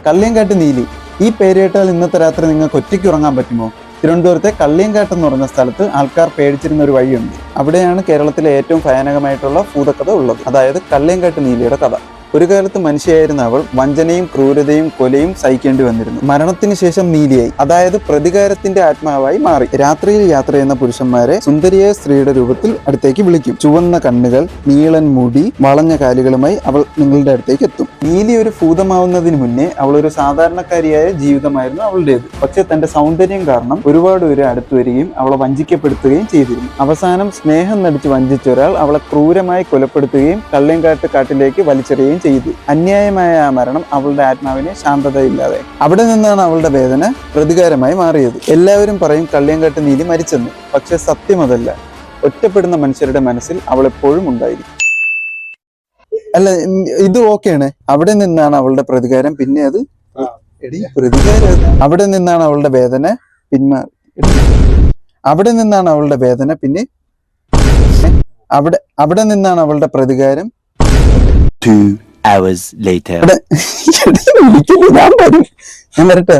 കള്ളിയങ്കാട്ട് നീലി. ഈ പേര് കേട്ടാൽ ഇന്നത്തെ രാത്രി നിങ്ങൾക്ക് ഒറ്റയ്ക്ക് ഉറങ്ങാൻ പറ്റുമോ? തിരുവനന്തപുരത്തെ കള്ളിയങ്കാട്ട് എന്ന് പറഞ്ഞ സ്ഥലത്ത് ആൾക്കാർ പേടിച്ചിരുന്ന ഒരു വഴിയുണ്ട്. അവിടെയാണ് കേരളത്തിലെ ഏറ്റവും ഭയാനകമായിട്ടുള്ള ഭൂതകഥ ഉള്ളത്. അതായത് കള്ളിയങ്കാട്ട് നീലിയുടെ കഥ. ഒരു കാലത്ത് മനുഷ്യയായിരുന്ന അവൾ വഞ്ചനയും ക്രൂരതയും കൊലയും സഹിക്കേണ്ടി വന്നിരുന്നു. മരണത്തിന് ശേഷം നീലിയായി, അതായത് പ്രതികാരത്തിന്റെ ആത്മാവായി മാറി. രാത്രിയിൽ യാത്ര ചെയ്യുന്ന പുരുഷന്മാരെ സുന്ദരിയായ സ്ത്രീയുടെ രൂപത്തിൽ അടുത്തേക്ക് വിളിക്കും. ചുവന്ന കണ്ണുകൾ, നീളൻ മുടി, വളഞ്ഞ കാലുകളുമായി അവൾ നിങ്ങളുടെ അടുത്തേക്ക് എത്തും. നീലി ഒരു ഭൂതമാവുന്നതിന് മുന്നേ അവൾ ഒരു സാധാരണക്കാരിയായ ജീവിതമായിരുന്നു അവളുടേത്. പക്ഷെ തന്റെ സൗന്ദര്യം കാരണം ഒരുപാട് പേര് അടുത്തു വരികയും അവളെ വഞ്ചിക്കപ്പെടുത്തുകയും ചെയ്തിരുന്നു. അവസാനം സ്നേഹം നടിച്ച് വഞ്ചിച്ച ഒരാൾ അവളെ ക്രൂരമായി കൊലപ്പെടുത്തുകയും കള്ളിയങ്കാട്ട് കാട്ടിലേക്ക് വലിച്ചെറിയുകയും ചെയ്തു. അന്യായമായ ആ മരണം അവളുടെ ആത്മാവിനെ ശാന്തതയില്ലാതെ. അവിടെ നിന്നാണ് അവളുടെ വേദന പ്രതികാരമായി മാറിയത്. എല്ലാവരും പറയും കള്ളിയങ്കാട്ട് നീലി മരിച്ചെന്ന്. പക്ഷെ സത്യം അതല്ല. ഒറ്റപ്പെടുന്ന മനുഷ്യരുടെ മനസ്സിൽ അവൾ എപ്പോഴും ഉണ്ടായിരിക്കും. അല്ല, ഇത് ഓക്കെയാണ്. അവിടെ നിന്നാണ് അവളുടെ പ്രതികാരം, പിന്നെ അത് അവിടെ നിന്നാണ് അവളുടെ വേദന അവിടെ നിന്നാണ് അവളുടെ വേദന പിന്നെ അവിടെ നിന്നാണ് അവളുടെ പ്രതികാരം. 2 hours later. ഞാൻ വരട്ടെ.